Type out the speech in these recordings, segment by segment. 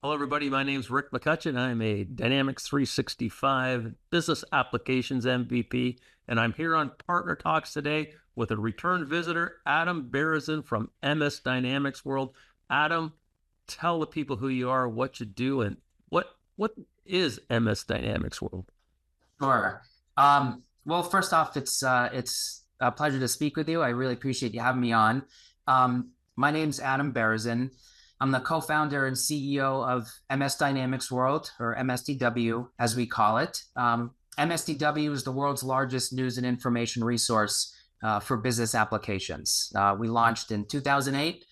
Hello, everybody. My name is Rick McCutcheon. I'm a Dynamics 365 Business Applications MVP, and I'm here on Partner Talks today with a return visitor, Adam Berezin from MSDynamicsWorld. Adam, tell the people who you are, what you do, and what is MSDynamicsWorld? Sure. Well, first off, it's a pleasure to speak with you. I really appreciate you having me on. My name's Adam Berezin. I'm the co-founder and CEO of MSDynamicsWorld, or MSDW, as we call it. MSDW is the world's largest news and information resource for business applications. We launched in 2008,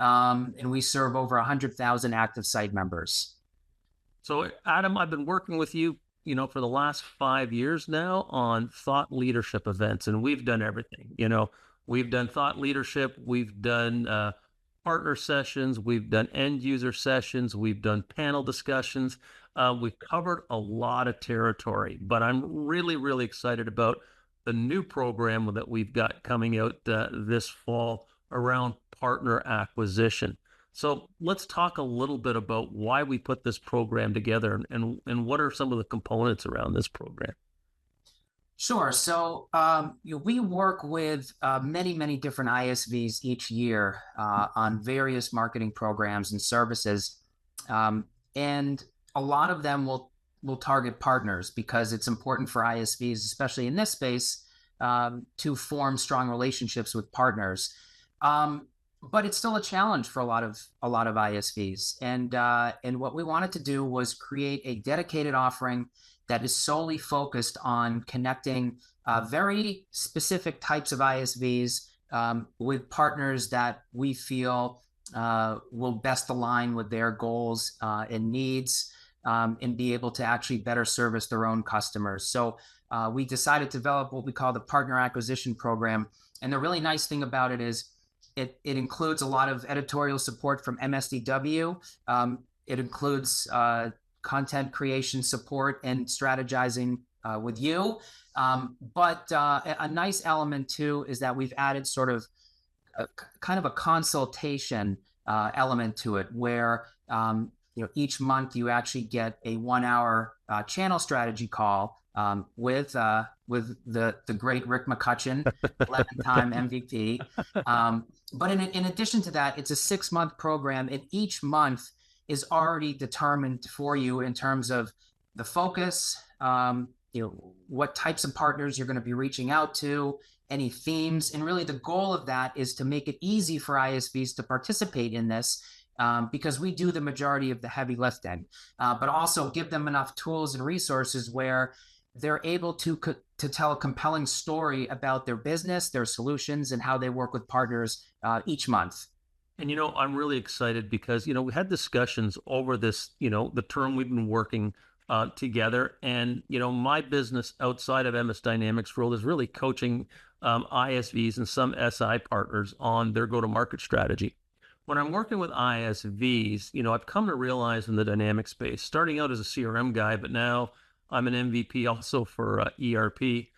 and we serve over 100,000 active site members. So, Adam, I've been working with you, for the last 5 years now on thought leadership events, and we've done everything. We've done thought leadership, we've done partner sessions, we've done end user sessions, we've done panel discussions. We've covered a lot of territory, but I'm really, really excited about the new program that we've got coming out this fall around partner acquisition. So let's talk a little bit about why we put this program together and what are some of the components around this program. Sure. So we work with many different ISVs each year on various marketing programs and services. And a lot of them will target partners because it's important for ISVs, especially in this space, to form strong relationships with partners. But it's still a challenge for a lot of ISVs. And what we wanted to do was create a dedicated offering that is solely focused on connecting very specific types of ISVs with partners that we feel will best align with their goals and needs, and be able to actually better service their own customers. So we decided to develop what we call the Partner Acquisition Program. And the really nice thing about it is it includes a lot of editorial support from MSDW. It includes content creation support and strategizing with you. But a nice element too is that we've added sort of kind of a consultation element to it, where each month you actually get a 1 hour channel strategy call with the great Rick McCutcheon, 11-time MVP. But in addition to that, it's a 6-month program, and each month is already determined for you in terms of the focus, what types of partners you're going to be reaching out to, any themes. And really the goal of that is to make it easy for ISVs to participate in this, because we do the majority of the heavy lifting, but also give them enough tools and resources where they're able to tell a compelling story about their business, their solutions, and how they work with partners each month. And, I'm really excited because, we had discussions over this, the term we've been working together. And, my business outside of MSDynamicsWorld is really coaching ISVs and some SI partners on their go-to-market strategy. When I'm working with ISVs, I've come to realize in the dynamic space, starting out as a CRM guy, but now I'm an MVP also for ERP.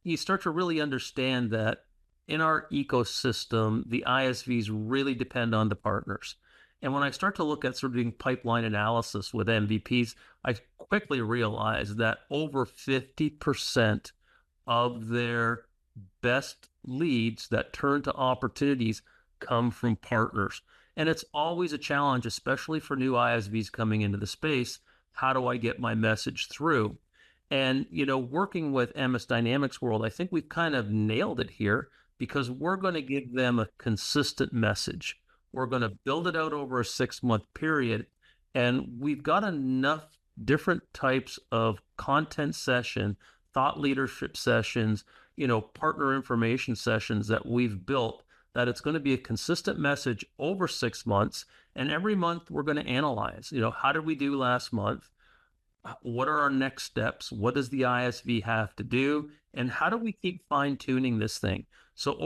You start to really understand that in our ecosystem, the ISVs really depend on the partners. And when I start to look at sort of doing pipeline analysis with MVPs, I quickly realize that over 50% of their best leads that turn to opportunities come from partners. And it's always a challenge, especially for new ISVs coming into the space. How do I get my message through? And, working with MSDynamicsWorld, I think we've kind of nailed it here, because we're going to give them a consistent message. We're going to build it out over a 6-month period. And we've got enough different types of content session, thought leadership sessions, partner information sessions that we've built, that it's going to be a consistent message over 6 months. And every month we're going to analyze, how did we do last month? What are our next steps? What does the ISV have to do? And how do we keep fine tuning this thing? So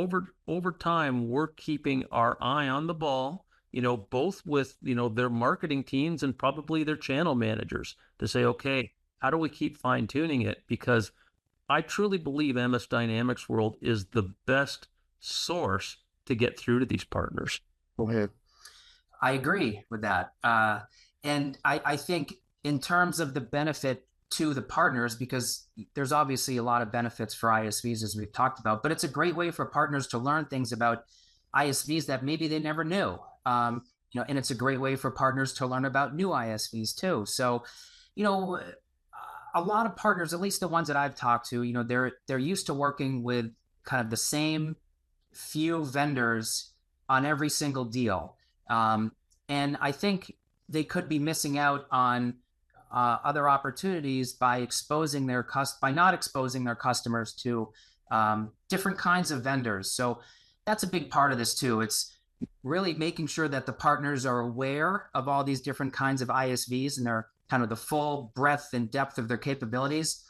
over time, we're keeping our eye on the ball, both with, their marketing teams and probably their channel managers to say, okay, how do we keep fine tuning it? Because I truly believe MSDynamicsWorld is the best source to get through to these partners. Go ahead. I agree with that. And I think in terms of the benefit to the partners, because there's obviously a lot of benefits for ISVs as we've talked about, but it's a great way for partners to learn things about ISVs that maybe they never knew. And it's a great way for partners to learn about new ISVs too. So, you know, a lot of partners, at least the ones that I've talked to, they're used to working with kind of the same few vendors on every single deal. Um, and I think they could be missing out on other opportunities by not exposing their customers to different kinds of vendors. So that's a big part of this too. It's really making sure that the partners are aware of all these different kinds of ISVs and their kind of the full breadth and depth of their capabilities.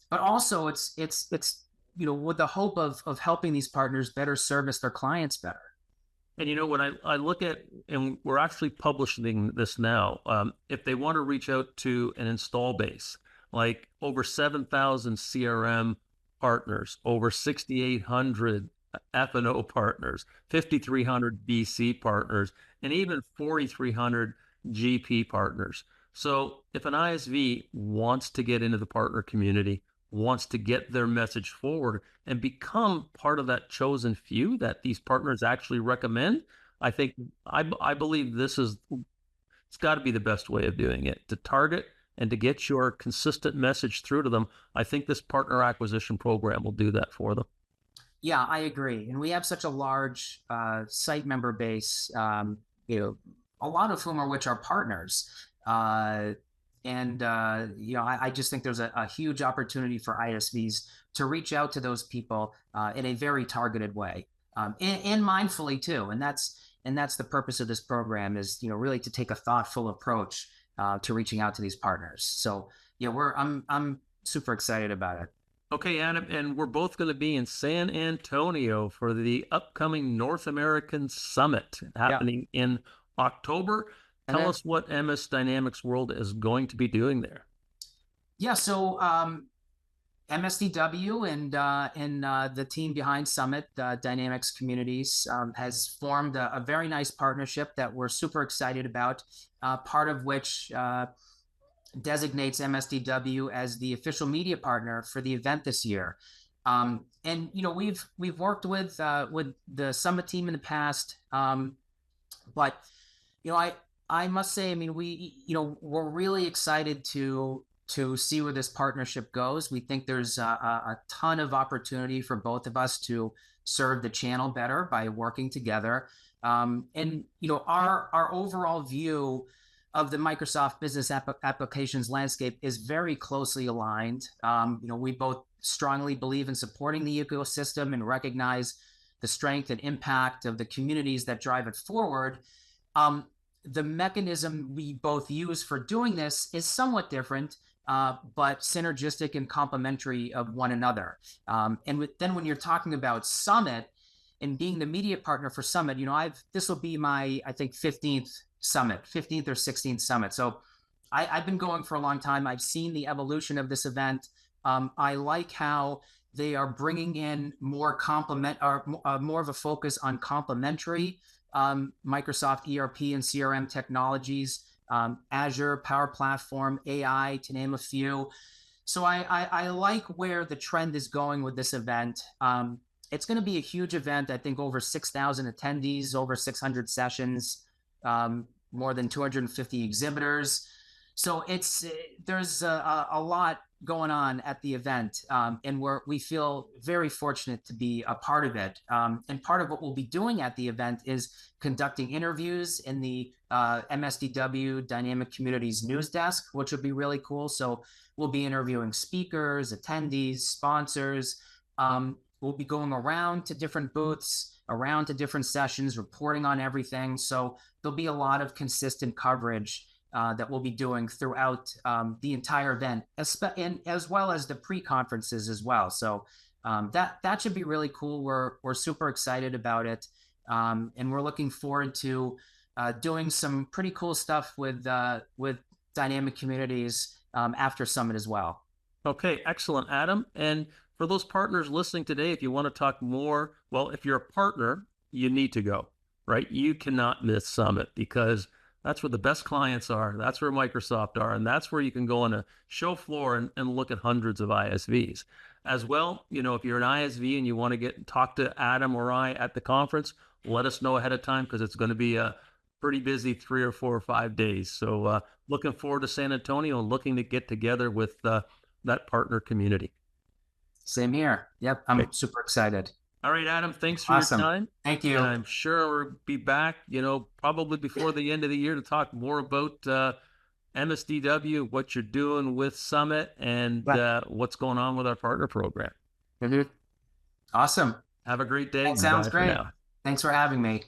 But also it's with the hope of helping these partners better service their clients better. And when I look at, and we're actually publishing this now, if they want to reach out to an install base, like over 7,000 CRM partners, over 6,800 F&O partners, 5,300 BC partners, and even 4,300 GP partners. So if an ISV wants to get into the partner community, wants to get their message forward and become part of that chosen few that these partners actually recommend, I believe it's got to be the best way of doing it, to target and to get your consistent message through to them. I think this partner acquisition program will do that for them. Yeah, I agree. And we have such a large site member base, a lot of whom are which are partners. I just think there's a huge opportunity for ISVs to reach out to those people in a very targeted way, and mindfully too. And that's the purpose of this program, is really to take a thoughtful approach to reaching out to these partners. So yeah, I'm super excited about it. Okay, Adam, and we're both going to be in San Antonio for the upcoming North American Summit happening in October. Tell us what MSDynamicsWorld is going to be doing there. Yeah, so MSDW and the team behind Summit, Dynamics Communities, has formed a very nice partnership that we're super excited about, part of which designates MSDW as the official media partner for the event this year. We've worked with the Summit team in the past, but I must say, we're really excited to see where this partnership goes. We think there's a ton of opportunity for both of us to serve the channel better by working together. Our overall view of the Microsoft Business Applications landscape is very closely aligned. We both strongly believe in supporting the ecosystem and recognize the strength and impact of the communities that drive it forward. The mechanism we both use for doing this is somewhat different, but synergistic and complementary of one another. Then when you're talking about Summit and being the media partner for Summit, this will be my, I think, 15th or 16th Summit. So I've been going for a long time. I've seen the evolution of this event. I like how they are bringing in more of a focus on complementary Microsoft ERP and CRM technologies, Azure, Power Platform, AI, to name a few. So I like where the trend is going with this event. It's going to be a huge event. I think over 6,000 attendees, over 600 sessions, more than 250 exhibitors. So there's a lot going on at the event, and we feel very fortunate to be a part of it. And part of what we'll be doing at the event is conducting interviews in the MSDW Dynamic Communities news desk, which would be really cool. So we'll be interviewing speakers, attendees, sponsors. We'll be going around to different booths, around to different sessions, reporting on everything. So there'll be a lot of consistent coverage that we'll be doing throughout the entire event, as well as the pre-conferences as well. So that should be really cool. We're super excited about it, and we're looking forward to doing some pretty cool stuff with Dynamic Communities after Summit as well. Okay, excellent, Adam. And for those partners listening today, if you want to talk more, well, if you're a partner, you need to go. right? You cannot miss Summit because that's where the best clients are. That's where Microsoft are. And that's where you can go on a show floor and look at hundreds of ISVs. As well, if you're an ISV and you want to talk to Adam or I at the conference, let us know ahead of time because it's going to be a pretty busy 3 or 4 or 5 days. So looking forward to San Antonio and looking to get together with that partner community. Same here. Yep, I'm super excited. All right, Adam, thanks for your Awesome. time. Thank And you. I'm sure we'll be back, probably before the end of the year to talk more about MSDW, what you're doing with Summit, and what's going on with our partner program. Awesome. Have a great day. That sounds Bye for great. now. Thanks for having me.